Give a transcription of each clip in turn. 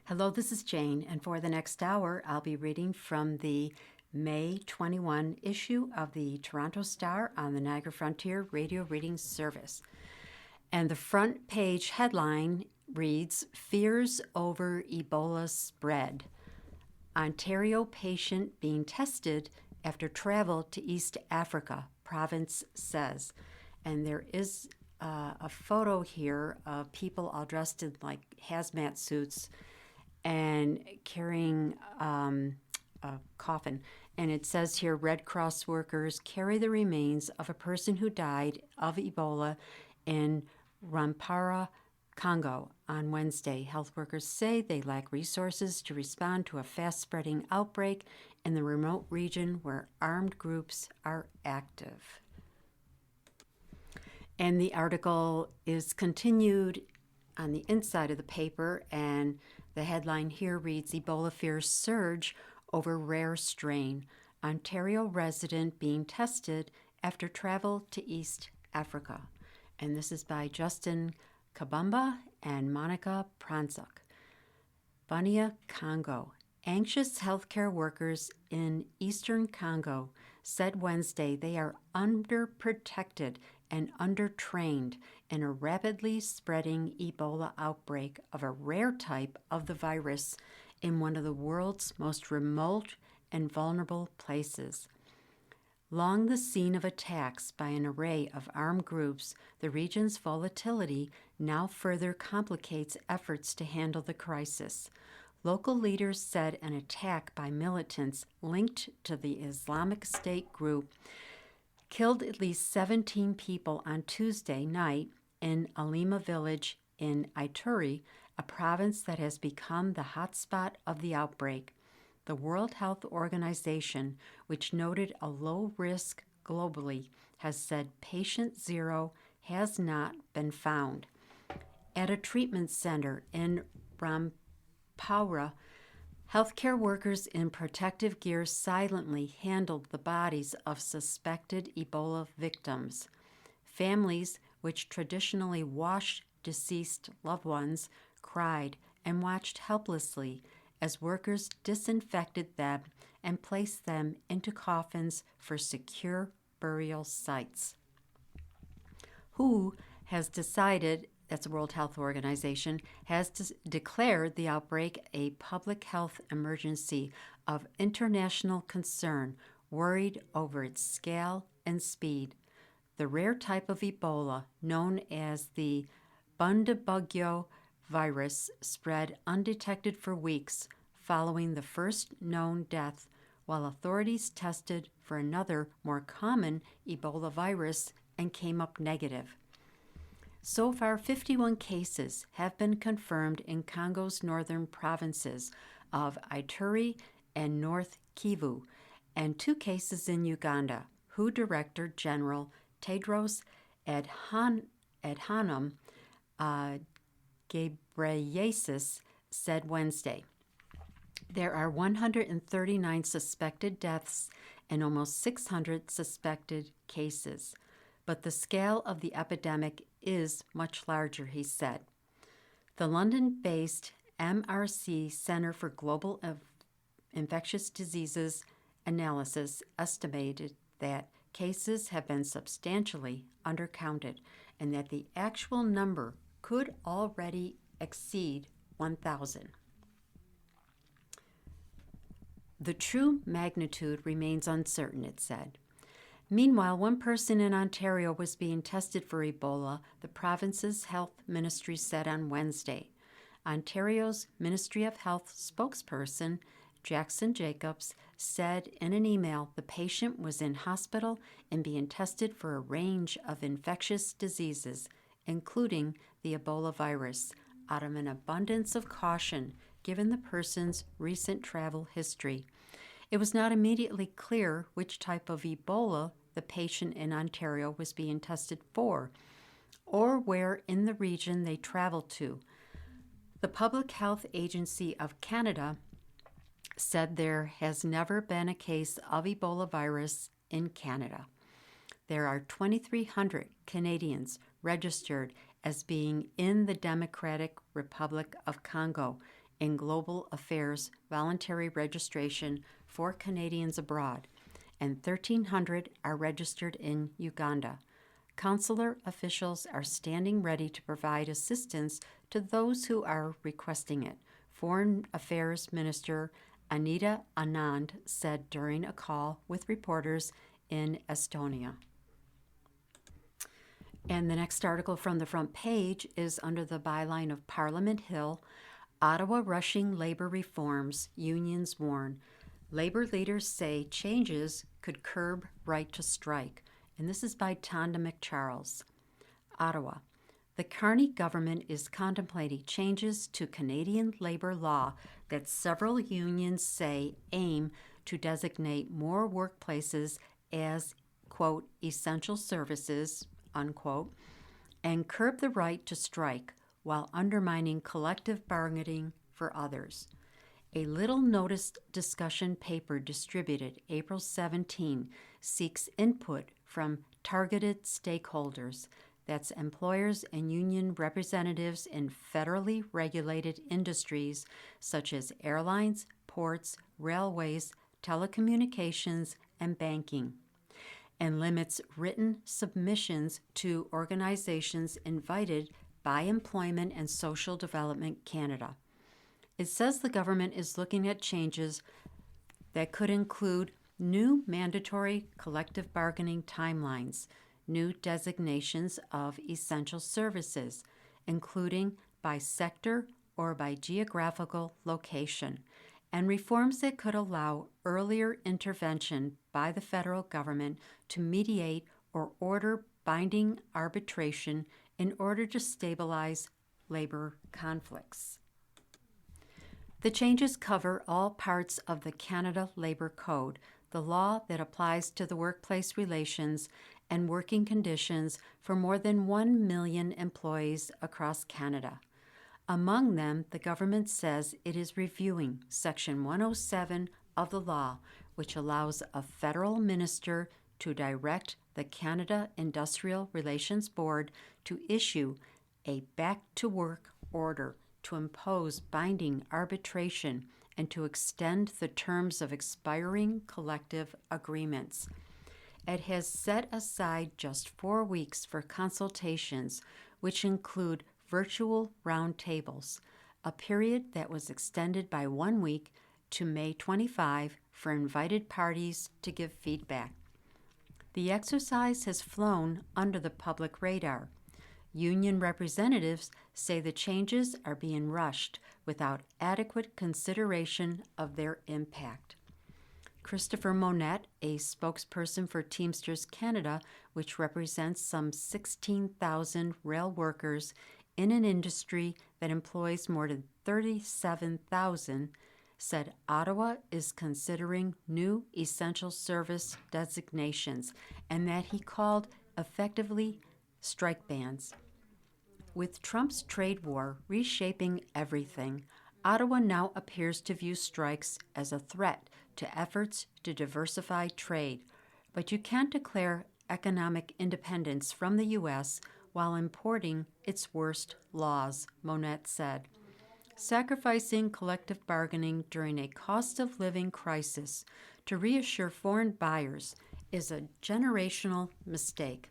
Hello, this is Jane, and for the next hour, I'll be reading from the May 21 issue of the Toronto Star on the Niagara Frontier Radio Reading Service. And the front page headline reads, Fears over Ebola Spread. Ontario patient being tested after travel to East Africa, province says. And there is a photo here of people all dressed in like hazmat suits and carrying a coffin. And it says here, Red Cross workers carry the remains of a person who died of Ebola in Rwampara, Congo on Wednesday. Health workers say they lack resources to respond to a fast-spreading outbreak in the remote region where armed groups are active. And the article is continued on the inside of the paper, and the headline here reads, Ebola fears surge over rare strain. Ontario resident being tested after travel to East Africa. And this is by Justin Kabamba and Monica Pranzuk. Bunia, Congo. Anxious healthcare workers in eastern Congo said Wednesday they are underprotected and undertrained in a rapidly spreading Ebola outbreak of a rare type of the virus in one of the world's most remote and vulnerable places. Long the scene of attacks by an array of armed groups, the region's volatility now further complicates efforts to handle the crisis. Local leaders said an attack by militants linked to the Islamic State group killed at least 17 people on Tuesday night in Alima village in Ituri, a province that has become the hotspot of the outbreak. The World Health Organization, which noted a low risk globally, has said patient zero has not been found. At a treatment center in Rwampara, healthcare workers in protective gear silently handled the bodies of suspected Ebola victims. Families, which traditionally washed deceased loved ones, cried and watched helplessly as workers disinfected them and placed them into coffins for secure burial sites. WHO has decided, that's the World Health Organization, has declared the outbreak a public health emergency of international concern, worried over its scale and speed. The rare type of Ebola, known as the Bundibugyo virus, spread undetected for weeks following the first known death, while authorities tested for another, more common Ebola virus and came up negative. So far, 51 cases have been confirmed in Congo's northern provinces of Ituri and North Kivu, and 2 cases in Uganda. WHO Director General Tedros Adhanom Ghebreyesus said Wednesday. There are 139 suspected deaths and almost 600 suspected cases, but the scale of the epidemic is much larger, he said. The London-based MRC Center for Global Infectious Diseases Analysis estimated that cases have been substantially undercounted and that the actual number could already exceed 1,000. The true magnitude remains uncertain, it said. Meanwhile, one person in Ontario was being tested for Ebola, the province's health ministry said on Wednesday. Ontario's Ministry of Health spokesperson, Jackson Jacobs, said in an email the patient was in hospital and being tested for a range of infectious diseases, including the Ebola virus, out of an abundance of caution given the person's recent travel history. It was not immediately clear which type of Ebola the patient in Ontario was being tested for, or where in the region they traveled to. The Public Health Agency of Canada said there has never been a case of Ebola virus in Canada. There are 2,300 Canadians registered as being in the Democratic Republic of Congo, in global affairs voluntary registration for Canadians abroad, and 1,300 are registered in Uganda. Consular officials are standing ready to provide assistance to those who are requesting it, Foreign Affairs Minister Anita Anand said during a call with reporters in Estonia. And the next article from the front page is under the byline of Parliament Hill, Ottawa rushing labor reforms, unions warn. Labor leaders say changes could curb right to strike. And this is by Tonda McCharles. Ottawa. The Carney government is contemplating changes to Canadian labor law that several unions say aim to designate more workplaces as, quote, essential services, unquote, and curb the right to strike while undermining collective bargaining for others. A little noticed discussion paper distributed April 17 seeks input from targeted stakeholders, that's employers and union representatives in federally regulated industries such as airlines, ports, railways, telecommunications, and banking, and limits written submissions to organizations invited by Employment and Social Development Canada. It says the government is looking at changes that could include new mandatory collective bargaining timelines, new designations of essential services, including by sector or by geographical location, and reforms that could allow earlier intervention by the federal government to mediate or order binding arbitration in order to stabilize labor conflicts. The changes cover all parts of the Canada Labor Code, the law that applies to the workplace relations and working conditions for more than 1 million employees across Canada. Among them, the government says it is reviewing Section 107 of the law, which allows a federal minister to direct the Canada Industrial Relations Board to issue a back-to-work order to impose binding arbitration and to extend the terms of expiring collective agreements. It has set aside just 4 weeks for consultations, which include virtual roundtables, a period that was extended by 1 week to May 25 for invited parties to give feedback. The exercise has flown under the public radar. Union representatives say the changes are being rushed without adequate consideration of their impact. Christopher Monette, a spokesperson for Teamsters Canada, which represents some 16,000 rail workers in an industry that employs more than 37,000, said Ottawa is considering new essential service designations and that he called effectively strike bans. With Trump's trade war reshaping everything, Ottawa now appears to view strikes as a threat to efforts to diversify trade, but you can't declare economic independence from the U.S. while importing its worst laws, Monette said. Sacrificing collective bargaining during a cost of living crisis to reassure foreign buyers is a generational mistake.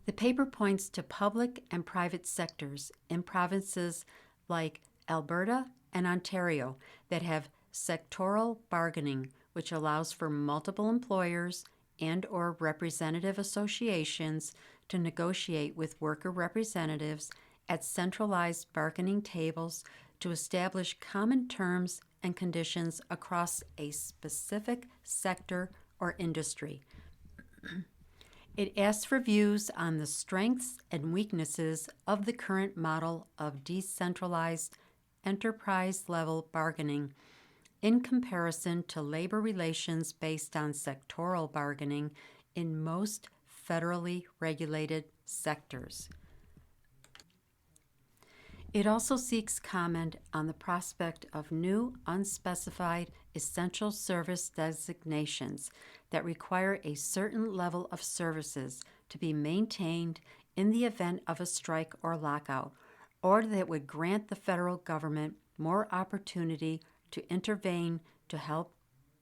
The paper points to public and private sectors in provinces like Alberta and Ontario that have sectoral bargaining, which allows for multiple employers and or representative associations to negotiate with worker representatives at centralized bargaining tables to establish common terms and conditions across a specific sector or industry. It asks for views on the strengths and weaknesses of the current model of decentralized enterprise-level bargaining in comparison to labor relations based on sectoral bargaining in most federally regulated sectors. It also seeks comment on the prospect of new unspecified essential service designations that require a certain level of services to be maintained in the event of a strike or lockout, or that would grant the federal government more opportunity to intervene to help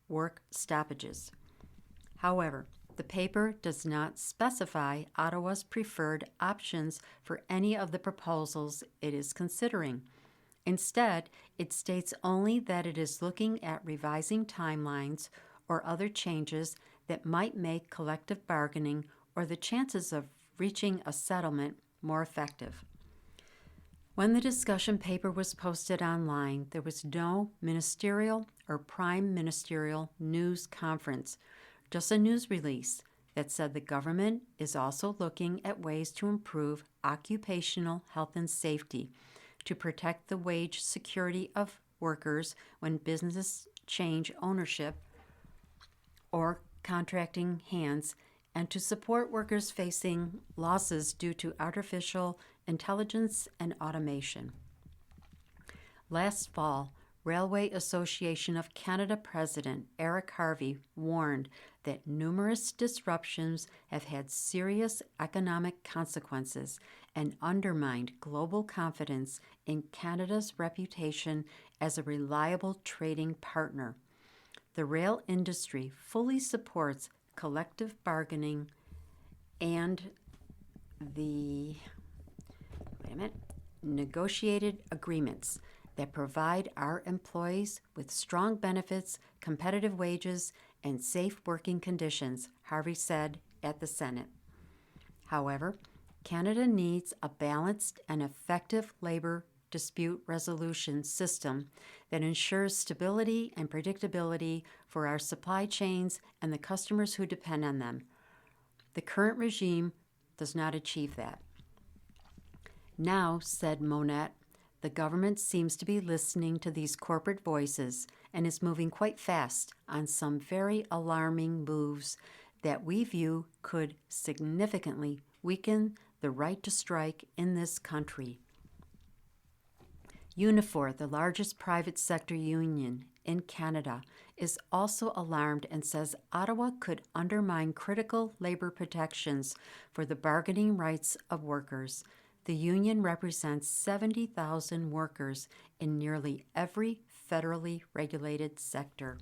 work stoppages. However, the paper does not specify Ottawa's preferred options for any of the proposals it is considering. Instead, it states only that it is looking at revising timelines or other changes that might make collective bargaining or the chances of reaching a settlement more effective. When the discussion paper was posted online, there was no ministerial or prime ministerial news conference, just a news release that said the government is also looking at ways to improve occupational health and safety to protect the wage security of workers when businesses change ownership or contracting hands, and to support workers facing losses due to artificial intelligence and automation. Last fall, Railway Association of Canada President Eric Harvey warned that numerous disruptions have had serious economic consequences and undermined global confidence in Canada's reputation as a reliable trading partner. The rail industry fully supports collective bargaining and the negotiated agreements that provide our employees with strong benefits, competitive wages, and safe working conditions, Harvey said at the Senate. However, Canada needs a balanced and effective labor dispute resolution system that ensures stability and predictability for our supply chains and the customers who depend on them. The current regime does not achieve that. Now, said Monette, the government seems to be listening to these corporate voices and is moving quite fast on some very alarming moves that we view could significantly weaken the right to strike in this country. Unifor, the largest private sector union in Canada, is also alarmed and says Ottawa could undermine critical labor protections for the bargaining rights of workers. The union represents 70,000 workers in nearly every federally regulated sector.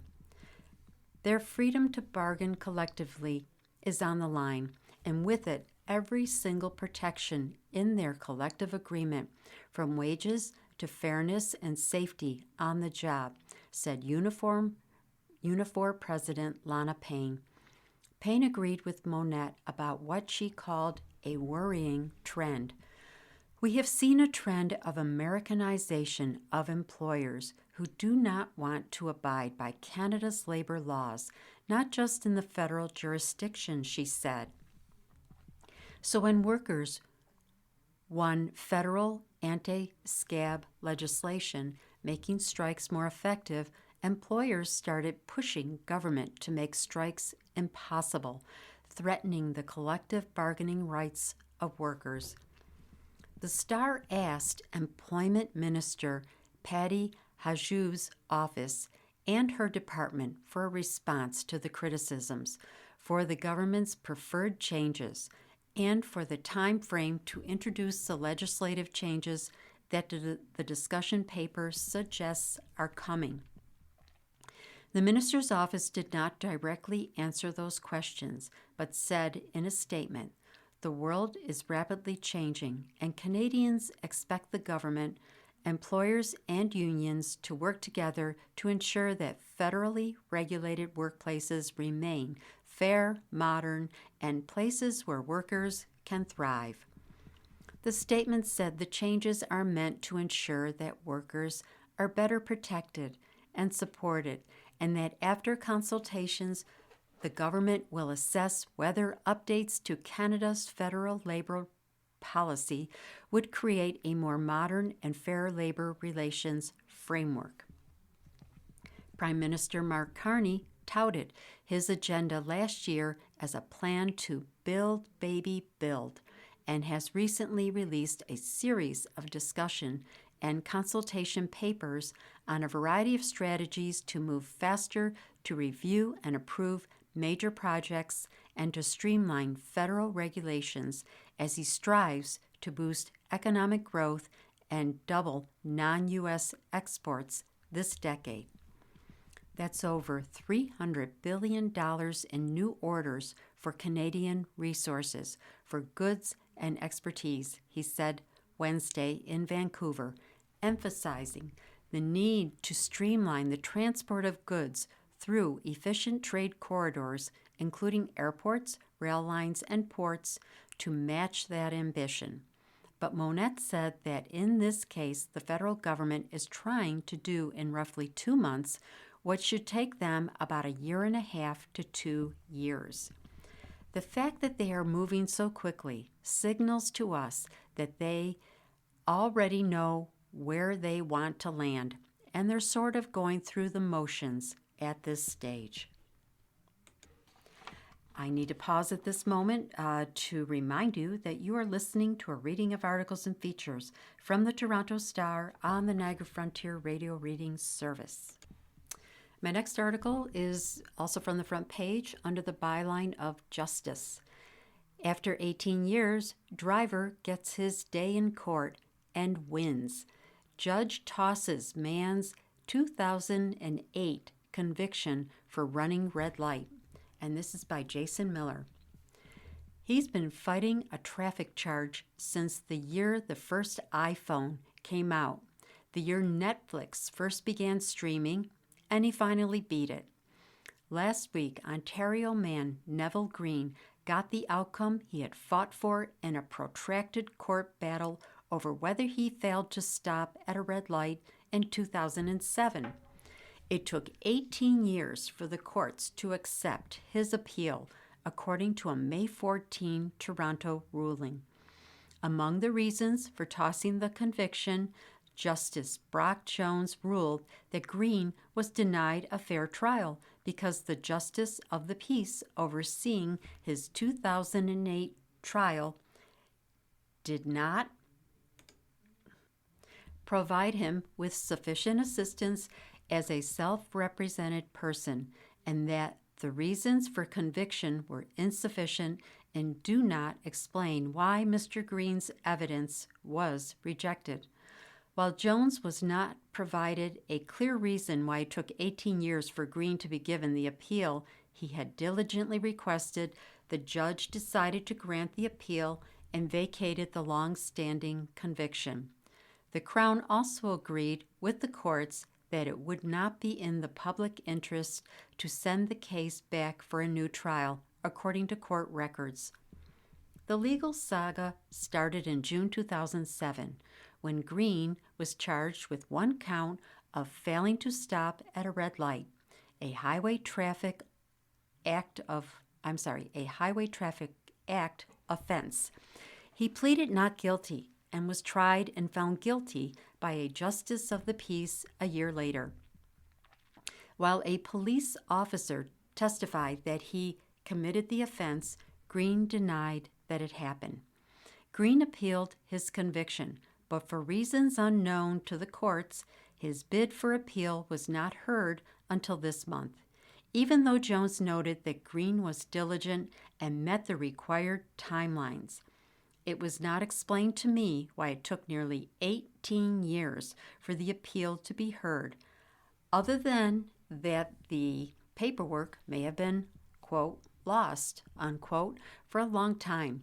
Their freedom to bargain collectively is on the line, and with it, every single protection in their collective agreement, from wages to fairness and safety on the job, said Unifor President Lana Payne. Payne agreed with Monette about what she called a worrying trend. We have seen a trend of Americanization of employers who do not want to abide by Canada's labor laws, not just in the federal jurisdiction, she said. So when workers won federal anti-scab legislation making strikes more effective, employers started pushing government to make strikes impossible, threatening the collective bargaining rights of workers. The Star asked Employment Minister Patty Hajdu's office and her department for a response to the criticisms, for the government's preferred changes, and for the time frame to introduce the legislative changes that the discussion paper suggests are coming. The minister's office did not directly answer those questions, but said in a statement, "The world is rapidly changing, and Canadians expect the government, employers, and unions to work together to ensure that federally regulated workplaces remain fair, modern, and places where workers can thrive." The statement said the changes are meant to ensure that workers are better protected and supported, and that after consultations, the government will assess whether updates to Canada's federal labor policy would create a more modern and fair labor relations framework. Prime Minister Mark Carney touted his agenda last year as a plan to build, baby, build, and has recently released a series of discussion and consultation papers on a variety of strategies to move faster, to review and approve major projects, and to streamline federal regulations as he strives to boost economic growth and double non-U.S. exports this decade. That's over $300 billion in new orders for Canadian resources for goods and expertise, he said Wednesday in Vancouver, emphasizing the need to streamline the transport of goods through efficient trade corridors, including airports, rail lines, and ports, to match that ambition. But Monette said that in this case, the federal government is trying to do in roughly 2 months what should take them about 1.5 years to 2 years. The fact that they are moving so quickly signals to us that they already know where they want to land, and they're sort of going through the motions at this stage. I need to pause at this moment to remind you that you are listening to a reading of articles and features from the Toronto Star on the Niagara Frontier Radio Reading Service. My next article is also from the front page under the byline of Justice. After 18 years, driver gets his day in court and wins. Judge tosses man's 2008 conviction for running red light. And this is by Jason Miller. He's been fighting a traffic charge since the year the first iPhone came out, the year Netflix first began streaming, and he finally beat it. Last week, Ontario man Neville Green got the outcome he had fought for in a protracted court battle over whether he failed to stop at a red light in 2007. It took 18 years for the courts to accept his appeal, according to a May 14 Toronto ruling. Among the reasons for tossing the conviction, Justice Brock Jones ruled that Green was denied a fair trial because the Justice of the Peace overseeing his 2008 trial did not provide him with sufficient assistance as a self-represented person, and that the reasons for conviction were insufficient and do not explain why Mr. Green's evidence was rejected. While Jones was not provided a clear reason why it took 18 years for Green to be given the appeal he had diligently requested, the judge decided to grant the appeal and vacated the long-standing conviction. The Crown also agreed with the courts that it would not be in the public interest to send the case back for a new trial, according to court records. The legal saga started in June 2007, when Green was charged with one count of failing to stop at a red light, a Highway Traffic Act offense. He pleaded not guilty and was tried and found guilty by a Justice of the Peace a year later. While a police officer testified that he committed the offense, Green denied that it happened. Green appealed his conviction, but for reasons unknown to the courts, his bid for appeal was not heard until this month, even though Jones noted that Green was diligent and met the required timelines. It was not explained to me why it took nearly 18 years for the appeal to be heard, other than that the paperwork may have been, quote, lost, unquote, for a long time.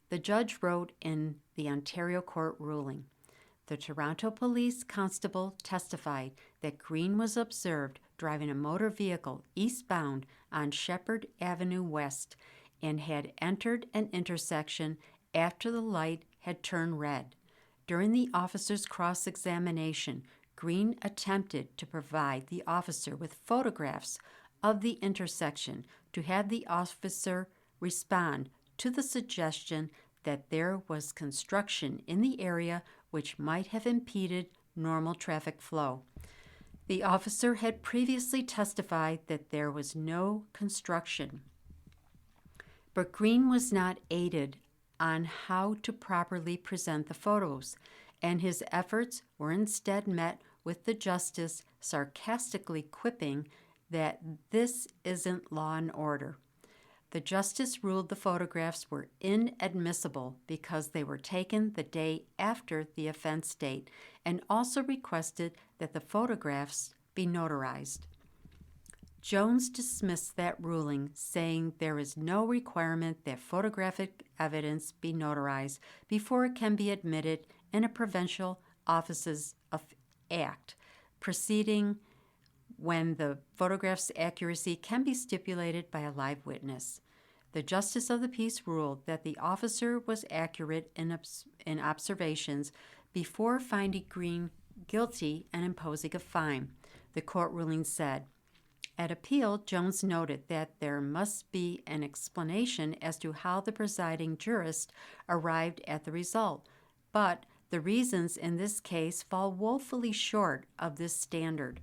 The judge wrote in the Ontario court ruling. The Toronto Police Constable testified that Green was observed driving a motor vehicle eastbound on Shepherd Avenue West and had entered an intersection after the light had turned red. During the officer's cross-examination, Green attempted to provide the officer with photographs of the intersection to have the officer respond to the suggestion that there was construction in the area which might have impeded normal traffic flow. The officer had previously testified that there was no construction, but Green was not aided on how to properly present the photos, and his efforts were instead met with the justice sarcastically quipping that this isn't law and order. The justice ruled the photographs were inadmissible because they were taken the day after the offense date and also requested that the photographs be notarized. Jones dismissed that ruling, saying there is no requirement that photographic evidence be notarized before it can be admitted in a provincial offices of act, proceeding when the photograph's accuracy can be stipulated by a live witness. The justice of the peace ruled that the officer was accurate in observations before finding Green guilty and imposing a fine. The court ruling said, at appeal, Jones noted that there must be an explanation as to how the presiding jurist arrived at the result, but the reasons in this case fall woefully short of this standard.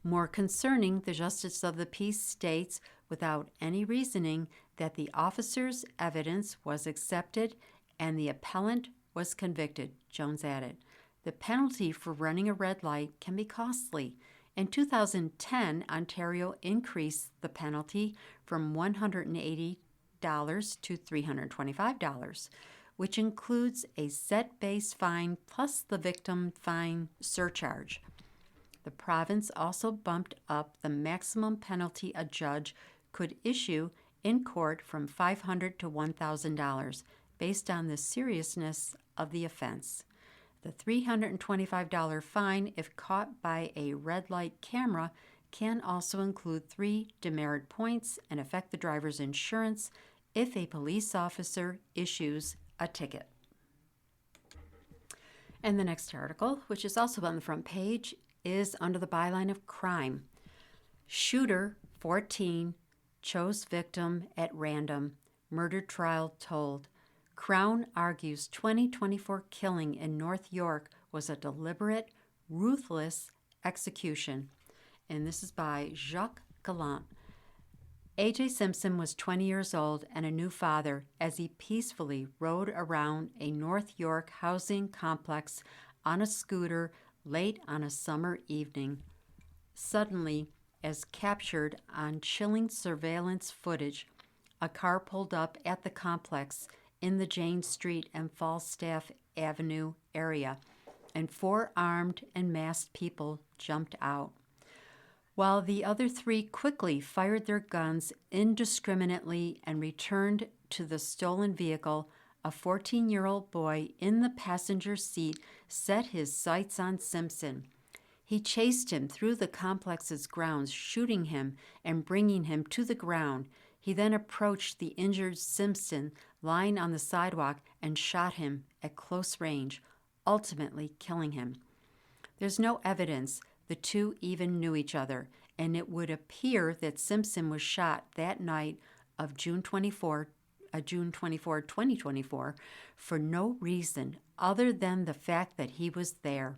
More concerning, the justice of the peace states, without any reasoning, that the officer's evidence was accepted and the appellant was convicted, Jones added. The penalty for running a red light can be costly. In 2010, Ontario increased the penalty from $180 to $325, which includes a set base fine plus the victim fine surcharge. The province also bumped up the maximum penalty a judge could issue in court from $500 to $1,000 based on the seriousness of the offense. The $325 fine, if caught by a red light camera, can also include 3 demerit points and affect the driver's insurance if a police officer issues a ticket. And the next article, which is also on the front page, is under the byline of crime. Shooter, 14, chose victim at random. Murder trial told. Crown argues 2024 killing in North York was a deliberate, ruthless execution. And this is by Jacques Gallant. A.J. Simpson was 20 years old and a new father as he peacefully rode around a North York housing complex on a scooter late on a summer evening. Suddenly, as captured on chilling surveillance footage, a car pulled up at the complex in the Jane Street and Falstaff Avenue area, and 4 armed and masked people jumped out. While the other 3 quickly fired their guns indiscriminately and returned to the stolen vehicle, a 14-year-old boy in the passenger seat set his sights on Simpson. He chased him through the complex's grounds, shooting him and bringing him to the ground. He then approached the injured Simpson lying on the sidewalk and shot him at close range, ultimately killing him. There's no evidence the two even knew each other, and it would appear that Simpson was shot that night of June 24, 2024, for no reason other than the fact that he was there.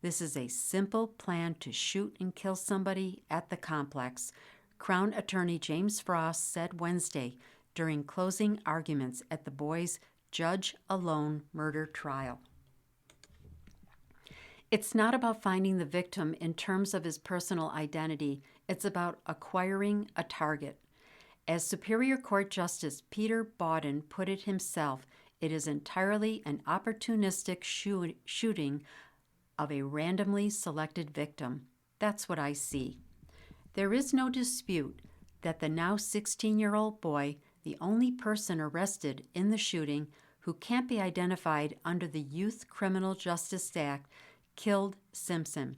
This is a simple plan to shoot and kill somebody at the complex, Crown Attorney James Frost said Wednesday during closing arguments at the boy's judge-alone murder trial. It's not about finding the victim in terms of his personal identity. It's about acquiring a target. As Superior Court Justice Peter Bawden put it himself, it is entirely an opportunistic shooting of a randomly selected victim. That's what I see. There is no dispute that the now 16-year-old boy, the only person arrested in the shooting who can't be identified under the Youth Criminal Justice Act, killed Simpson.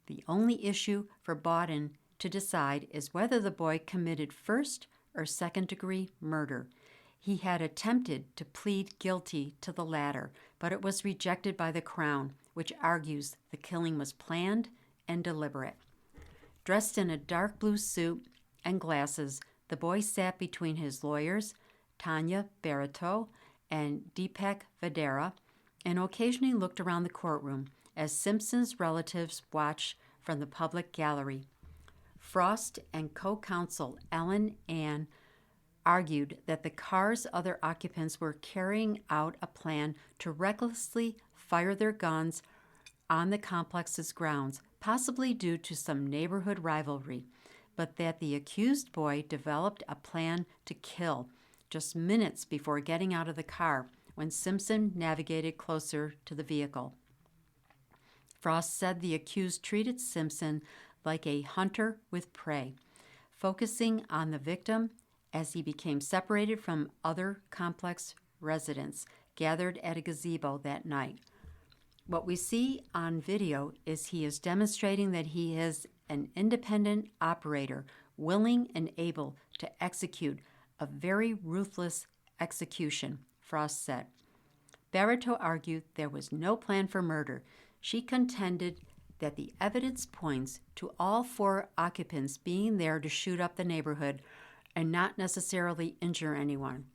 The only issue for Bawden to decide is whether the boy committed first or second-degree murder. He had attempted to plead guilty to the latter, but it was rejected by the Crown, which argues the killing was planned and deliberate. Dressed in a dark blue suit and glasses, the boy sat between his lawyers, Tanya Barito and Deepak Vadera, and occasionally looked around the courtroom as Simpson's relatives watched from the public gallery. Frost and co-counsel Ellen Ann argued that the car's other occupants were carrying out a plan to recklessly fire their guns on the complex's grounds, possibly due to some neighborhood rivalry. but that the accused boy developed a plan to kill just minutes before getting out of the car when Simpson navigated closer to the vehicle. Frost said the accused treated Simpson like a hunter with prey, focusing on the victim as he became separated from other complex residents gathered at a gazebo that night. What we see on video is he is demonstrating that he is an independent operator, willing and able to execute a very ruthless execution, Frost said. Barito argued there was no plan for murder. She contended that the evidence points to all 4 occupants being there to shoot up the neighborhood and not necessarily injure anyone,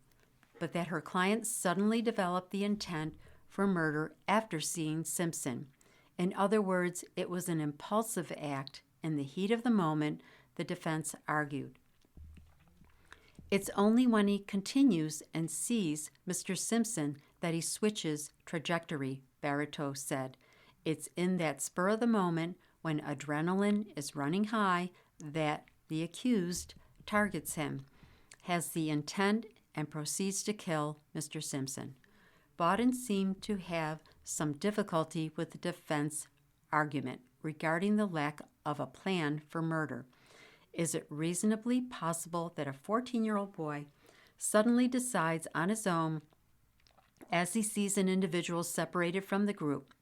but that her client suddenly developed the intent for murder after seeing Simpson. In other words, it was an impulsive act in the heat of the moment, the defense argued. It's only when he continues and sees Mr. Simpson that he switches trajectory, Barito said. It's in that spur of the moment when adrenaline is running high that the accused targets him, has the intent, and proceeds to kill Mr. Simpson. Bawden seemed to have some difficulty with the defense argument regarding the lack of a plan for murder. Is it reasonably possible that a 14-year-old boy suddenly decides on his own, as he sees an individual separated from the group,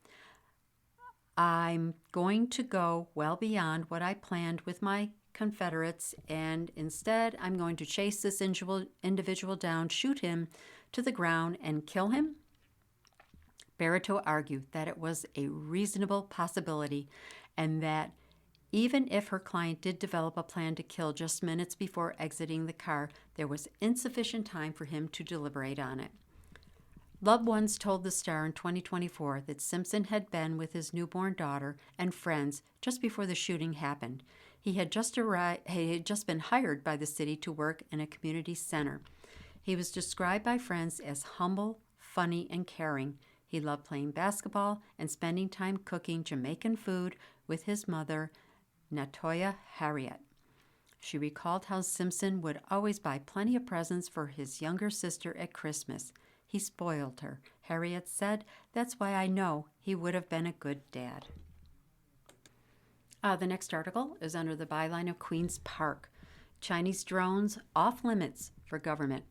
I'm going to go well beyond what I planned with my Confederates, and instead I'm going to chase this individual down, shoot him to the ground, and kill him? Barito argued that it was a reasonable possibility and that even if her client did develop a plan to kill just minutes before exiting the car, there was insufficient time for him to deliberate on it. Loved ones told the Star in 2024 that Simpson had been with his newborn daughter and friends just before the shooting happened. He had just been hired by the city to work in a community center. He was described by friends as humble, funny, and caring. He loved playing basketball and spending time cooking Jamaican food with his mother, Natoya Harriet. She recalled how Simpson would always buy plenty of presents for his younger sister at Christmas. He spoiled her. Harriet said, "That's why I know he would have been a good dad." The next article is under the byline of Queen's Park. Chinese drones off limits for government.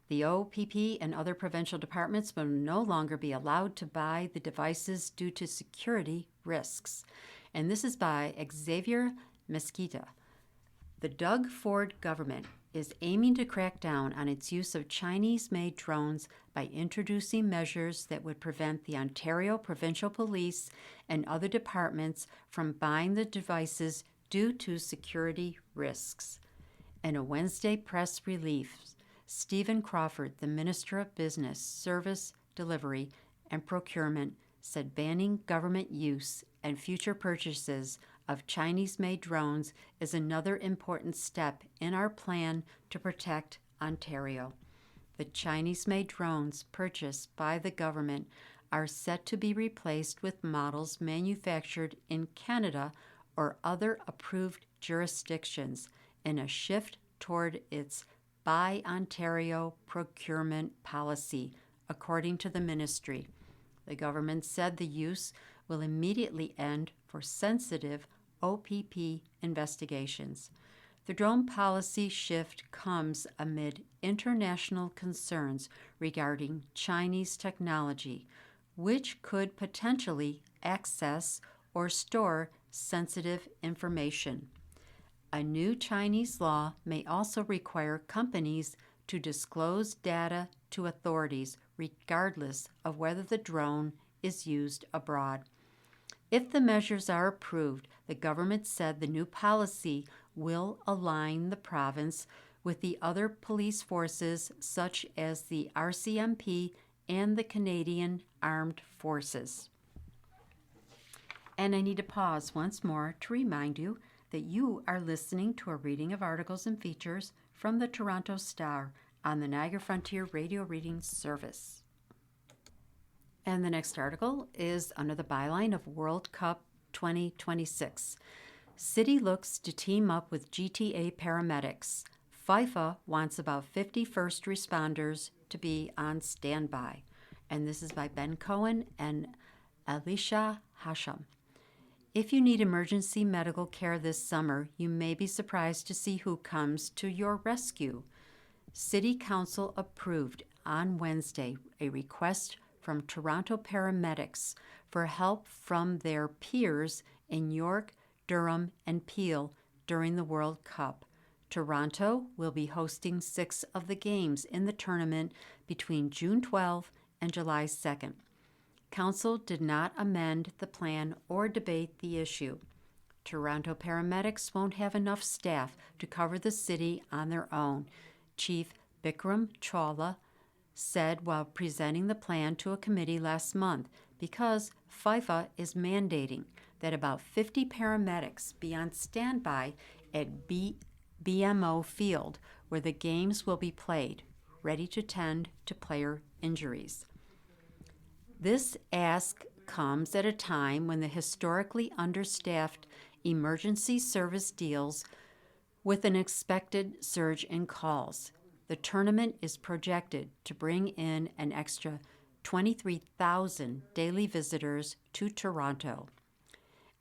The OPP and other provincial departments will no longer be allowed to buy the devices due to security risks. And this is by Xavier Mesquita. The Doug Ford government is aiming to crack down on its use of Chinese-made drones by introducing measures that would prevent the Ontario Provincial Police and other departments from buying the devices due to security risks. In a Wednesday press release, Stephen Crawford, the Minister of Business, Service, Delivery, and Procurement, said banning government use and future purchases of Chinese-made drones is another important step in our plan to protect Ontario. The Chinese-made drones purchased by the government are set to be replaced with models manufactured in Canada or other approved jurisdictions in a shift toward its Buy Ontario procurement policy, according to the ministry. The government said the use will immediately end for sensitive OPP investigations. The drone policy shift comes amid international concerns regarding Chinese technology, which could potentially access or store sensitive information. A new Chinese law may also require companies to disclose data to authorities regardless of whether the drone is used abroad. If the measures are approved, the government said the new policy will align the province with the other police forces such as the RCMP and the Canadian Armed Forces. And I need to pause once more to remind you that you are listening to a reading of articles and features from the Toronto Star on the Niagara Frontier Radio Reading Service. And the next article is under the byline of World Cup 2026. City looks to team up with GTA paramedics. FIFA wants about 50 first responders to be on standby. And this is by Ben Cohen and Alicia Hasham. If you need emergency medical care this summer, you may be surprised to see who comes to your rescue. City Council approved on Wednesday a request from Toronto paramedics for help from their peers in York, Durham, and Peel during the World Cup. Toronto will be hosting 6 of the games in the tournament between June 12 and July 2nd. Council did not amend the plan or debate the issue. Toronto paramedics won't have enough staff to cover the city on their own, Chief Bikram Chawla said while presenting the plan to a committee last month, because FIFA is mandating that about 50 paramedics be on standby at BMO Field, where the games will be played, ready to tend to player injuries. This ask comes at a time when the historically understaffed emergency service deals with an expected surge in calls. The tournament is projected to bring in an extra 23,000 daily visitors to Toronto.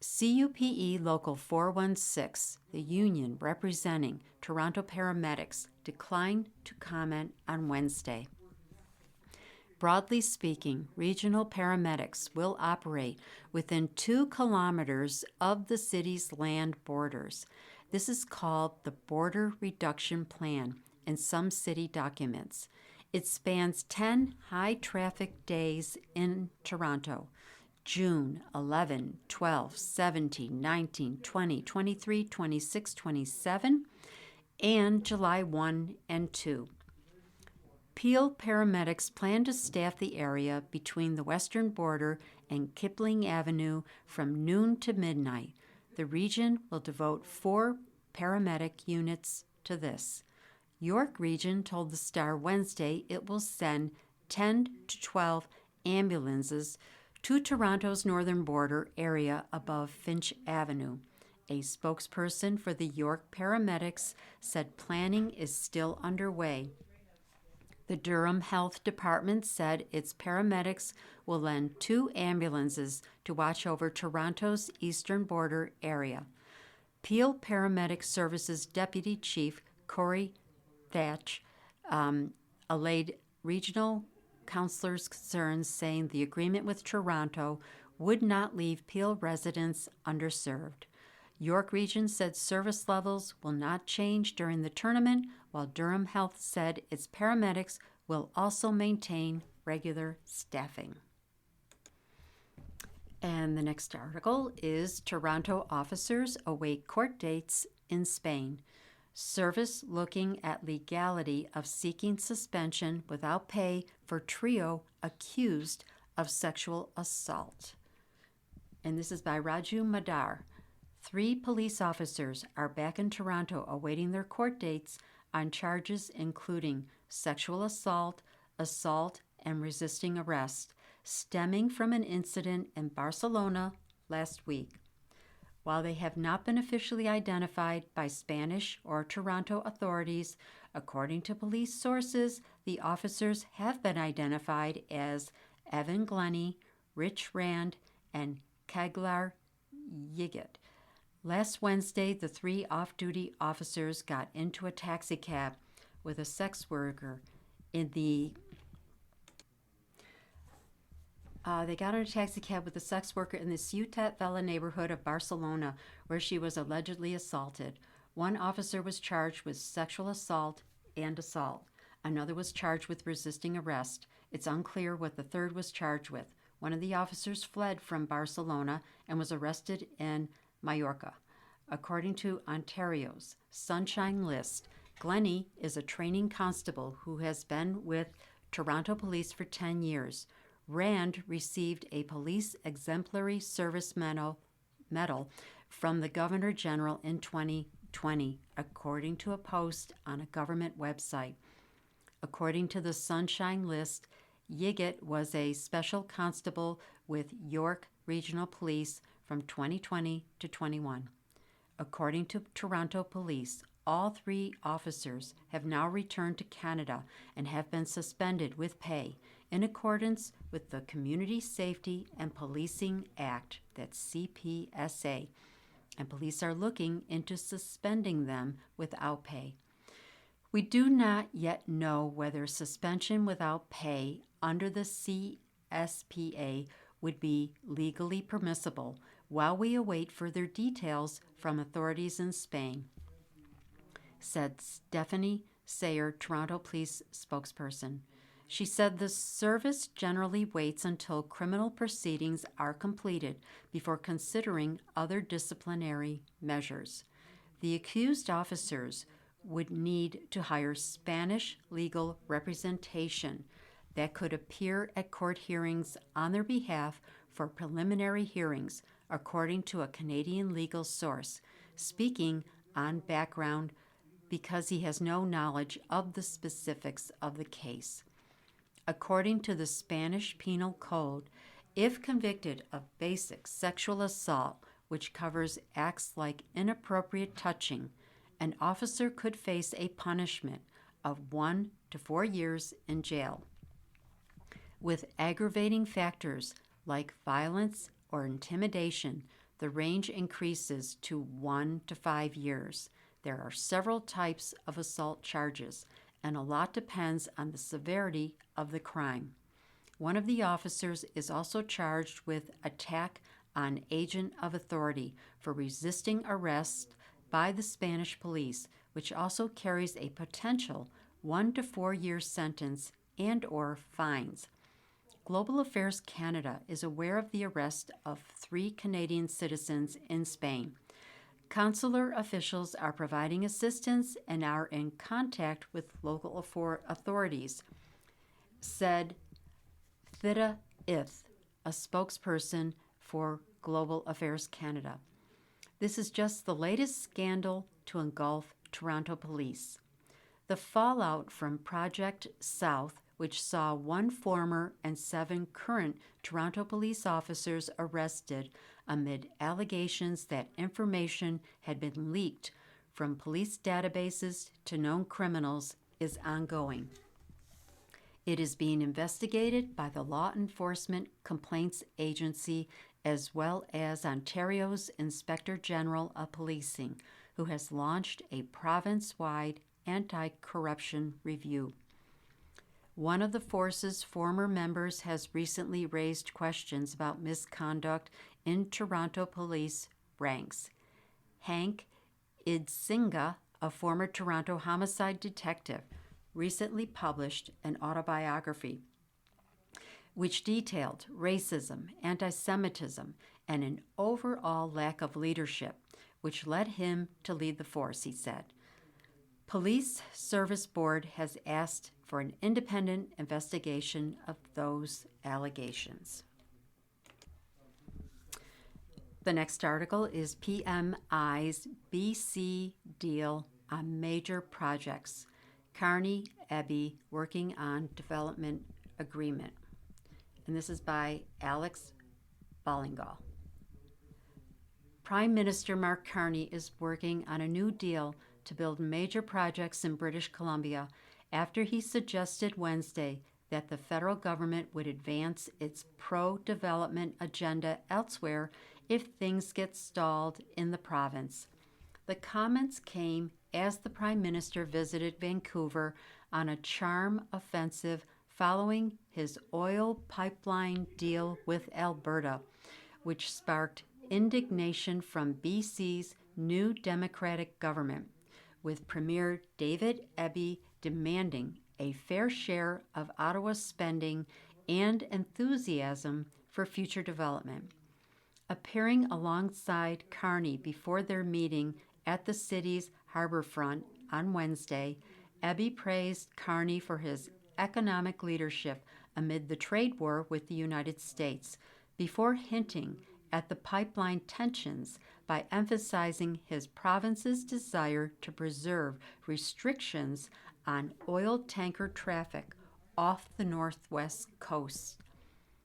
CUPE Local 416, the union representing Toronto paramedics, declined to comment on Wednesday. Broadly speaking, regional paramedics will operate within 2 kilometers of the city's land borders. This is called the Border Reduction Plan in some city documents. It spans 10 high-traffic days in Toronto: June 11, 12, 17, 19, 20, 23, 26, 27, and July 1 and 2. Peel paramedics plan to staff the area between the western border and Kipling Avenue from noon to midnight. The region will devote 4 paramedic units to this. York Region told the Star Wednesday it will send 10 to 12 ambulances to Toronto's northern border area above Finch Avenue. A spokesperson for the York paramedics said planning is still underway. The Durham Health Department said its paramedics will lend 2 ambulances to watch over Toronto's eastern border area. Peel Paramedic Services Deputy Chief Corey Thatch allayed regional councillors' concerns, saying the agreement with Toronto would not leave Peel residents underserved. York Region said service levels will not change during the tournament, while Durham Health said its paramedics will also maintain regular staffing. And the next article is Toronto officers await court dates in Spain. Service looking at legality of seeking suspension without pay for trio accused of sexual assault. And this is by Raju Madar. 3 police officers are back in Toronto awaiting their court dates on charges including sexual assault, and resisting arrest, stemming from an incident in Barcelona last week. While they have not been officially identified by Spanish or Toronto authorities, according to police sources, the officers have been identified as Evan Glennie, Rich Rand, and Keglar Yiget. Last Wednesday, the 3 off-duty officers got into a taxicab with a sex worker in the Ciutat Vella neighborhood of Barcelona, where she was allegedly assaulted. One officer was charged with sexual assault and assault. Another was charged with resisting arrest. It's unclear what the third was charged with. One of the officers fled from Barcelona and was arrested in Mallorca. According to Ontario's Sunshine List, Glennie is a training constable who has been with Toronto Police for 10 years. Rand received a Police Exemplary Service Medal from the Governor General in 2020, according to a post on a government website. According to the Sunshine List, Yiget was a special constable with York Regional Police from 2020 to 21. According to Toronto Police, all 3 officers have now returned to Canada and have been suspended with pay in accordance with the Community Safety and Policing Act, that's CPSA, and police are looking into suspending them without pay. We do not yet know whether suspension without pay under the CSPA would be legally permissible while we await further details from authorities in Spain, said Stephanie Sayer, Toronto Police spokesperson. She said the service generally waits until criminal proceedings are completed before considering other disciplinary measures. The accused officers would need to hire Spanish legal representation that could appear at court hearings on their behalf for preliminary hearings, according to a Canadian legal source, speaking on background because he has no knowledge of the specifics of the case. According to the Spanish Penal Code, if convicted of basic sexual assault, which covers acts like inappropriate touching, an officer could face a punishment of 1 to 4 years in jail. With aggravating factors like violence or intimidation, the range increases to 1 to 5 years. There are several types of assault charges, and a lot depends on the severity of the crime. One of the officers is also charged with attack on agent of authority for resisting arrest by the Spanish police, which also carries a potential 1 to 4 year sentence and/or fines. Global Affairs Canada is aware of the arrest of 3 Canadian citizens in Spain. Consular officials are providing assistance and are in contact with local authorities, said Thida Ith, a spokesperson for Global Affairs Canada. This is just the latest scandal to engulf Toronto Police. The fallout from Project South, which saw 1 former and 7 current Toronto police officers arrested amid allegations that information had been leaked from police databases to known criminals, is ongoing. It is being investigated by the Law Enforcement Complaints Agency as well as Ontario's Inspector General of Policing, who has launched a province-wide anti-corruption review. One of the force's former members has recently raised questions about misconduct in Toronto police ranks. Hank Idsinga, a former Toronto homicide detective, recently published an autobiography which detailed racism, anti-Semitism, and an overall lack of leadership, which led him to lead the force, he said. Police Service Board has asked for an independent investigation of those allegations. The next article is PMI's BC deal on major projects. Carney Eby working on development agreement. And this is by Alex Ballingall. Prime Minister Mark Carney is working on a new deal to build major projects in British Columbia after he suggested Wednesday that the federal government would advance its pro-development agenda elsewhere if things get stalled in the province. The comments came as the Prime Minister visited Vancouver on a charm offensive following his oil pipeline deal with Alberta, which sparked indignation from BC's new Democratic government, with Premier David Eby demanding a fair share of Ottawa's spending and enthusiasm for future development. Appearing alongside Carney before their meeting at the city's harborfront on Wednesday, Eby praised Carney for his economic leadership amid the trade war with the United States, before hinting at the pipeline tensions by emphasizing his province's desire to preserve restrictions on oil tanker traffic off the northwest coast.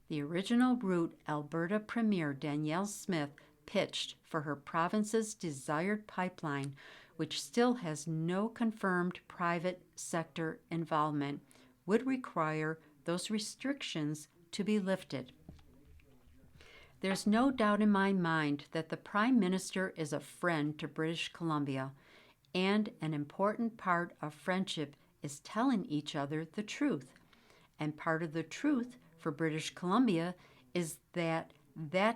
The original route Alberta Premier Danielle Smith pitched for her province's desired pipeline, which still has no confirmed private sector involvement, would require those restrictions to be lifted. There's no doubt in my mind that the Prime Minister is a friend to British Columbia, and an important part of friendship is telling each other the truth. And part of the truth for British Columbia is that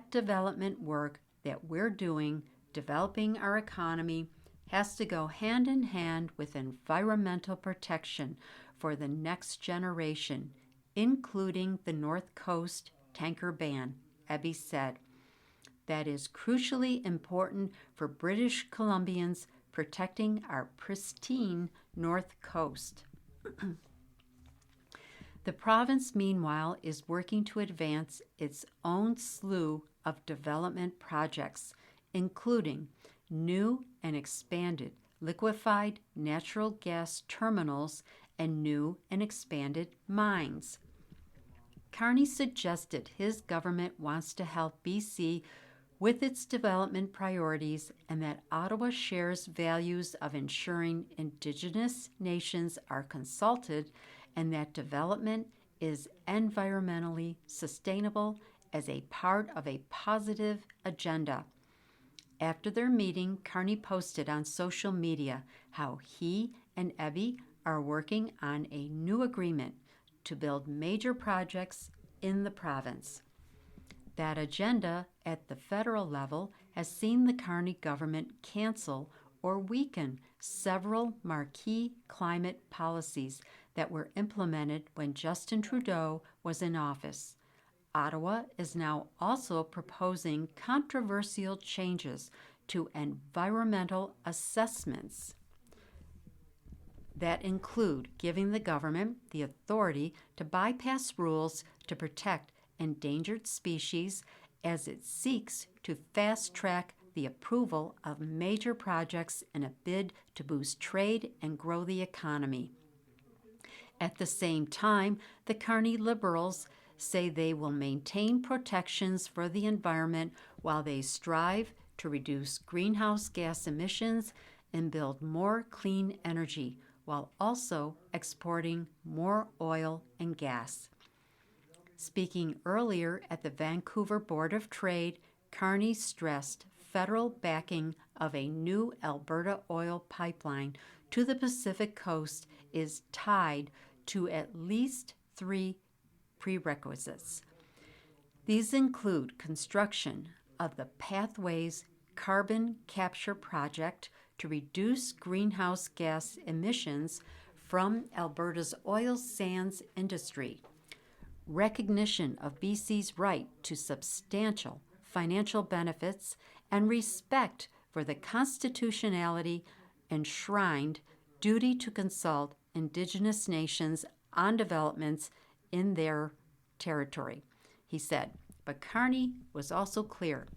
development work that we're doing, developing our economy, has to go hand in hand with environmental protection for the next generation, including the North Coast tanker ban, Ebby said. That is crucially important for British Columbians protecting our pristine North Coast. The province, meanwhile, is working to advance its own slew of development projects, including new and expanded liquefied natural gas terminals and new and expanded mines. Carney suggested his government wants to help BC with its development priorities and that Ottawa shares values of ensuring Indigenous nations are consulted and that development is environmentally sustainable as a part of a positive agenda. After their meeting, Carney posted on social media how he and Ebby are working on a new agreement to build major projects in the province. That agenda at the federal level has seen the Carney government cancel or weaken several marquee climate policies that were implemented when Justin Trudeau was in office. Ottawa is now also proposing controversial changes to environmental assessments that include giving the government the authority to bypass rules to protect endangered species as it seeks to fast-track the approval of major projects in a bid to boost trade and grow the economy. At the same time, the Carney Liberals say they will maintain protections for the environment while they strive to reduce greenhouse gas emissions and build more clean energy, while also exporting more oil and gas. Speaking earlier at the Vancouver Board of Trade, Carney stressed federal backing of a new Alberta oil pipeline to the Pacific Coast is tied to at least 3 prerequisites. These include construction of the Pathways Carbon Capture Project to reduce greenhouse gas emissions from Alberta's oil sands industry, recognition of BC's right to substantial financial benefits, and respect for the constitutionality enshrined duty to consult Indigenous nations on developments in their territory, he said. But Carney was also clear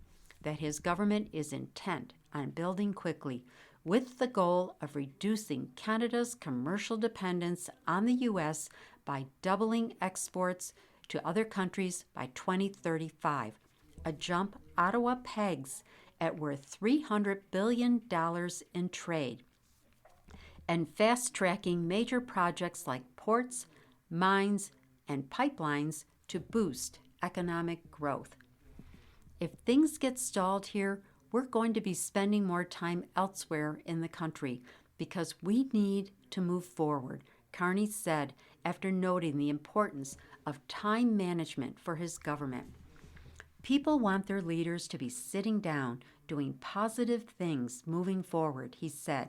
that his government is intent on building quickly with the goal of reducing Canada's commercial dependence on the U.S. by doubling exports to other countries by 2035, a jump Ottawa pegs at worth $300 billion in trade, and fast-tracking major projects like ports, mines, and pipelines to boost economic growth. If things get stalled here, we're going to be spending more time elsewhere in the country because we need to move forward, Carney said after noting the importance of time management for his government. People want their leaders to be sitting down, doing positive things moving forward, he said.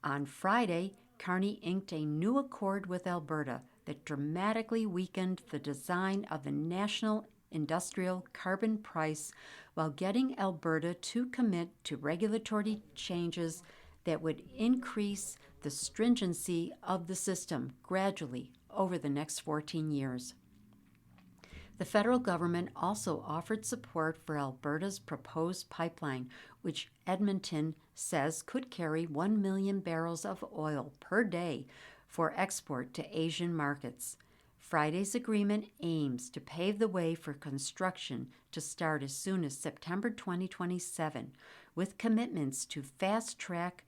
On Friday, Carney inked a new accord with Alberta that dramatically weakened the design of the national industrial carbon price while getting Alberta to commit to regulatory changes that would increase the stringency of the system gradually over the next 14 years. The federal government also offered support for Alberta's proposed pipeline, which Edmonton says could carry 1 million barrels of oil per day for export to Asian markets. Friday's agreement aims to pave the way for construction to start as soon as September 2027, with commitments to fast-track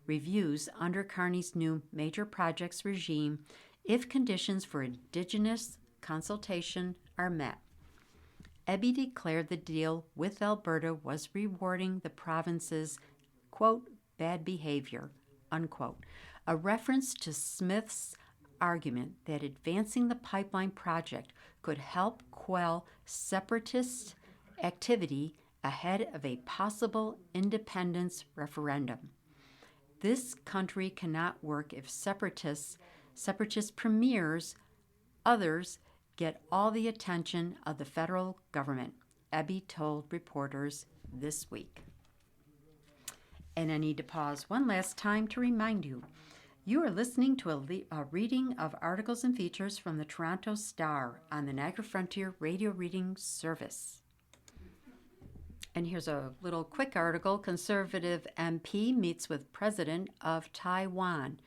reviews under Carney's new major projects regime if conditions for Indigenous consultation are met. Eby declared the deal with Alberta was rewarding the province's, quote, bad behavior, unquote, a reference to Smith's argument that advancing the pipeline project could help quell separatist activity ahead of a possible independence referendum. This country cannot work if separatist premiers, others, get all the attention of the federal government, Eby told reporters this week. And I need to pause one last time to remind you, you are listening to a reading of articles and features from the Toronto Star on the Niagara Frontier Radio Reading Service. And here's a little quick article. Conservative MP meets with President of Taiwan.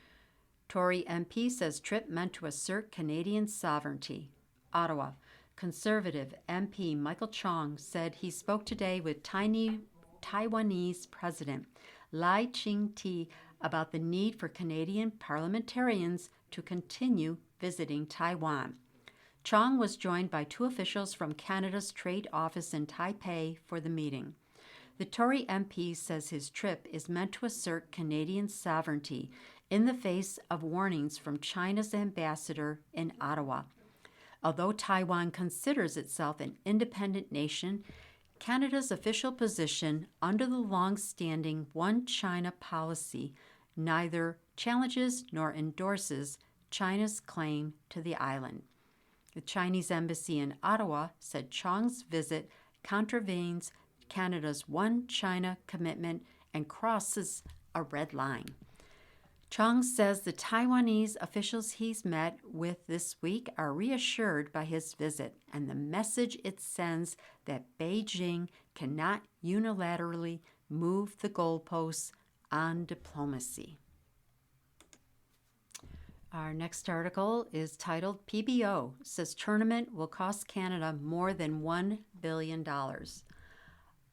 Tory MP says trip meant to assert Canadian sovereignty. Ottawa. Conservative MP Michael Chong said he spoke today with Taiwanese President Lai Ching-te about the need for Canadian parliamentarians to continue visiting Taiwan. Chong was joined by two officials from Canada's trade office in Taipei for the meeting. The Tory MP says his trip is meant to assert Canadian sovereignty in the face of warnings from China's ambassador in Ottawa. Although Taiwan considers itself an independent nation, Canada's official position under the long-standing One China policy neither challenges nor endorses China's claim to the island. The Chinese embassy in Ottawa said Chong's visit contravenes Canada's One China commitment and crosses a red line. Chong says the Taiwanese officials he's met with this week are reassured by his visit and the message it sends that Beijing cannot unilaterally move the goalposts on diplomacy. Our next article is titled PBO says tournament will cost Canada more than $1 billion.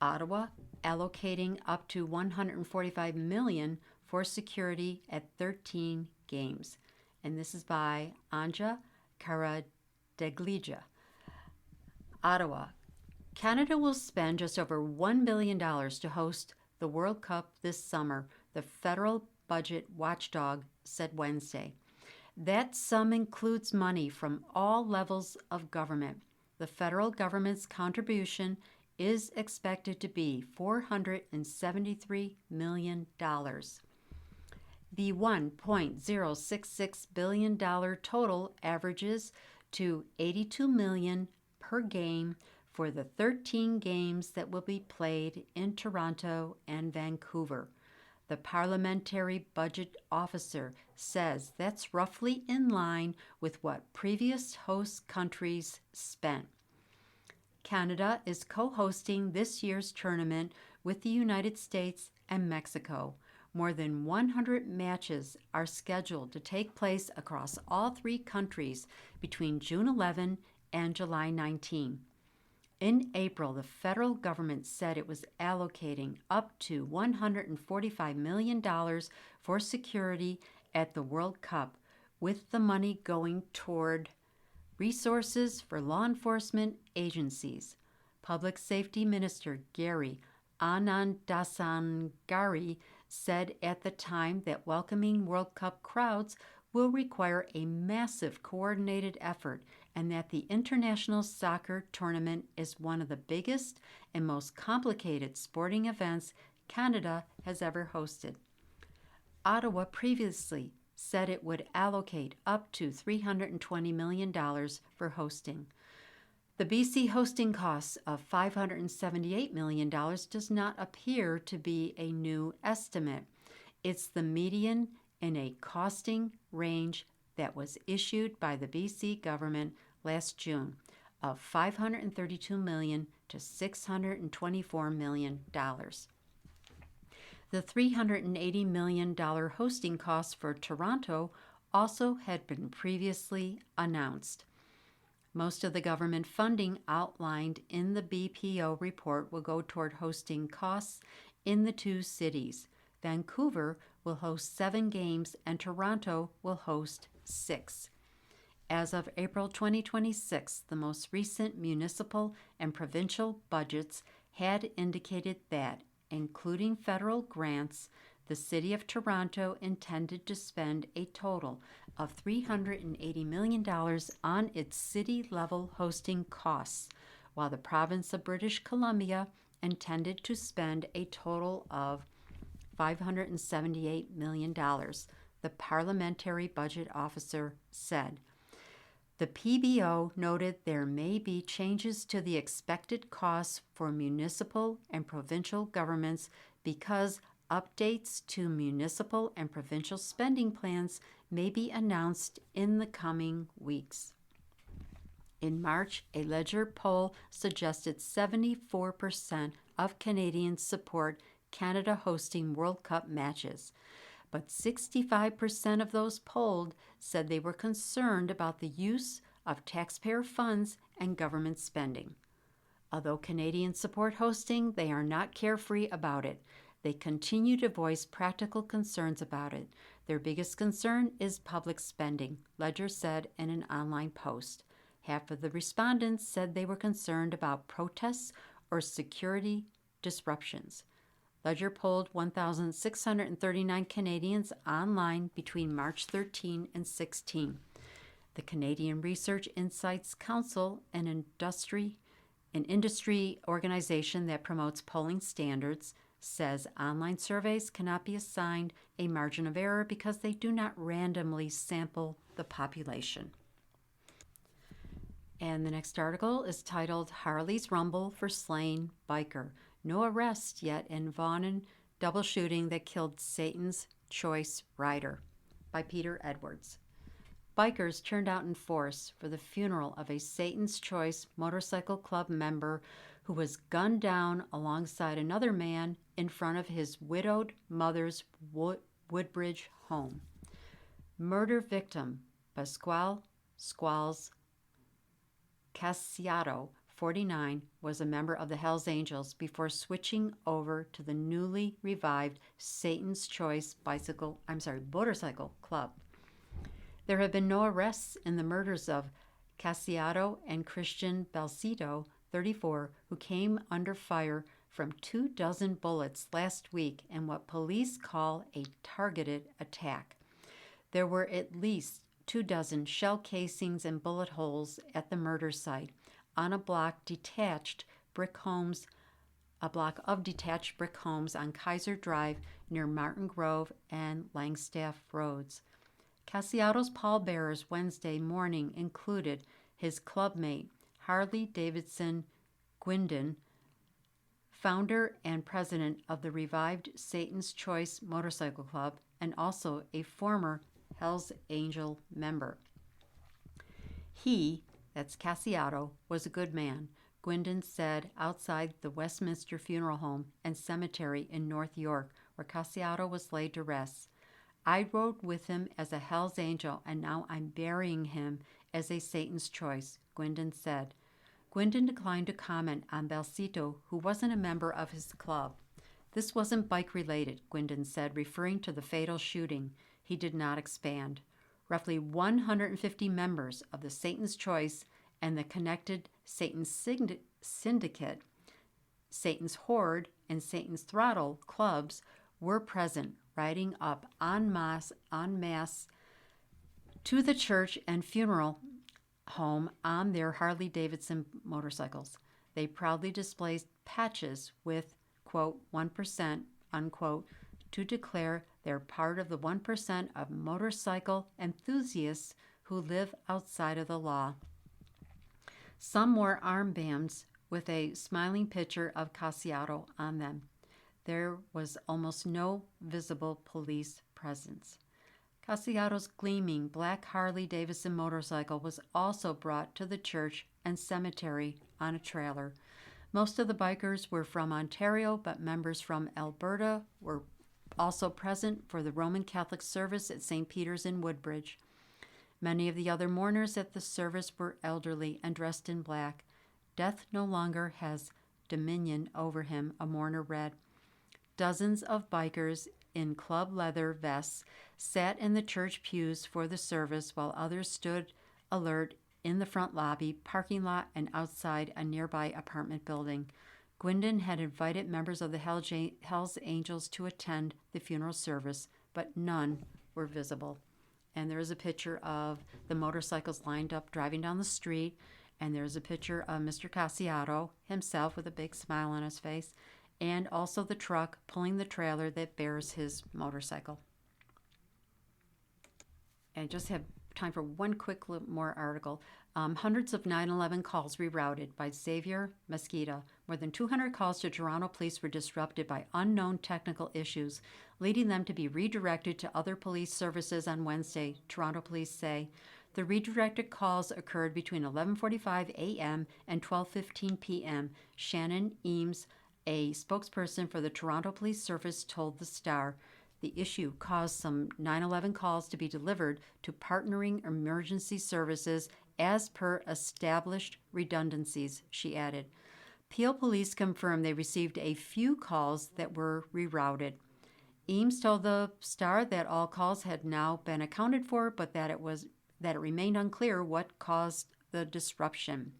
Ottawa allocating up to $145 million for security at 13 games. And this is by Anja Karadeglija. Ottawa. Canada will spend just over $1 billion to host the World Cup this summer, the federal budget watchdog said Wednesday. That sum includes money from all levels of government. The federal government's contribution is expected to be $473 million. The $1.066 billion total averages to $82 million per game for the 13 games that will be played in Toronto and Vancouver. The parliamentary budget officer says that's roughly in line with what previous host countries spent. Canada is co-hosting this year's tournament with the United States and Mexico. More than 100 matches are scheduled to take place across all three countries between June 11 and July 19. In April, the federal government said it was allocating up to $145 million for security at the World Cup, with the money going toward resources for law enforcement agencies. Public Safety Minister Gary Anandasangari said at the time that welcoming World Cup crowds will require a massive coordinated effort and that the international soccer tournament is one of the biggest and most complicated sporting events Canada has ever hosted. Ottawa previously said it would allocate up to $320 million for hosting. The BC hosting costs of $578 million does not appear to be a new estimate. It's the median in a costing range that was issued by the BC government last June of $532 million to $624 million. The $380 million hosting costs for Toronto also had been previously announced. Most of the government funding outlined in the BPO report will go toward hosting costs in the two cities. Vancouver will host 7 games and Toronto will host 6. As of April 2026, the most recent municipal and provincial budgets had indicated that, including federal grants, the City of Toronto intended to spend a total of $380 million on its city-level hosting costs, while the province of British Columbia intended to spend a total of $578 million, the parliamentary budget officer said. The PBO noted there may be changes to the expected costs for municipal and provincial governments because updates to municipal and provincial spending plans may be announced in the coming weeks. In March, a Ledger poll suggested 74% of Canadians support Canada hosting World Cup matches, but 65% of those polled said they were concerned about the use of taxpayer funds and government spending. Although Canadians support hosting, they are not carefree about it. They continue to voice practical concerns about it. Their biggest concern is public spending, Ledger said in an online post. Half of the respondents said they were concerned about protests or security disruptions. Ledger polled 1,639 Canadians online between March 13 and 16. The Canadian Research Insights Council, an industry organization that promotes polling standards, says online surveys cannot be assigned a margin of error because they do not randomly sample the population. And the next article is titled Harley's Rumble for Slain Biker. No arrest yet in Vaughan double shooting that killed Satan's Choice rider, by Peter Edwards. Bikers turned out in force for the funeral of a Satan's Choice motorcycle club member who was gunned down alongside another man in front of his widowed mother's Woodbridge home. Murder victim Pasquale Squalls Casiato, 49, was a member of the Hells Angels before switching over to the newly revived Satan's Choice motorcycle club. There have been no arrests in the murders of Casiato and Christian Balsito, 34, who came under fire from 24 bullets last week in what police call a targeted attack. There were at least 24 shell casings and bullet holes at the murder site on a block of detached brick homes on Kaiser Drive near Martin Grove and Langstaff Roads. Casiato's pallbearers Wednesday morning included his clubmate Harley Davidson Gwindon, founder and president of the revived Satan's Choice Motorcycle Club, and also a former Hells Angel member. He, that's Casiato, was a good man, Gwindon said outside the Westminster Funeral Home and Cemetery in North York, where Casiato was laid to rest. I rode with him as a Hells Angel, and now I'm burying him as a Satan's Choice, Gwindon said. Gwindon declined to comment on Balsito, who wasn't a member of his club. This wasn't bike-related, Gwindon said, referring to the fatal shooting. He did not expand. Roughly 150 members of the Satan's Choice and the connected Satan's Syndicate, Satan's Horde, and Satan's Throttle clubs were present, riding up en masse to the church and funeral home on their Harley-Davidson motorcycles. They proudly displayed patches with, quote, 1%, unquote, to declare they're part of the 1% of motorcycle enthusiasts who live outside of the law. Some wore armbands with a smiling picture of Casiato on them. There was almost no visible police presence. Casiato's gleaming black Harley-Davidson motorcycle was also brought to the church and cemetery on a trailer. Most of the bikers were from Ontario, but members from Alberta were also present for the Roman Catholic service at St. Peter's in Woodbridge. Many of the other mourners at the service were elderly and dressed in black. Death no longer has dominion over him, a mourner read. Dozens of bikers in club leather vests sat in the church pews for the service while others stood alert in the front lobby, parking lot, and outside a nearby apartment building. Gwendon had invited members of the Hells Angels to attend the funeral service, but none were visible. And there is a picture of the motorcycles lined up driving down the street, and there's a picture of Mr. Cassiato himself with a big smile on his face, and also the truck pulling the trailer that bears his motorcycle. And I just have time for one quick more article. Hundreds of 9/11 calls rerouted by Xavier Mesquita. More than 200 calls to Toronto police were disrupted by unknown technical issues, leading them to be redirected to other police services on Wednesday, Toronto police say. The redirected calls occurred between 11:45 a.m. and 12:15 p.m. Shannon Eames, a spokesperson for the Toronto Police Service, told The Star. The issue caused some 9/11 calls to be delivered to partnering emergency services as per established redundancies, she added. Peel Police confirmed they received a few calls that were rerouted. Eames told The Star that all calls had now been accounted for, but that it remained unclear what caused the disruption.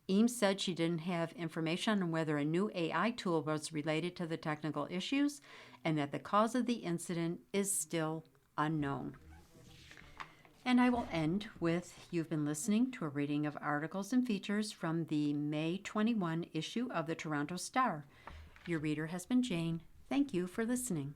Eames said she didn't have information on whether a new AI tool was related to the technical issues and that the cause of the incident is still unknown. And I will end with you've been listening to a reading of articles and features from the May 21 issue of the Toronto Star. Your reader has been Jane. Thank you for listening.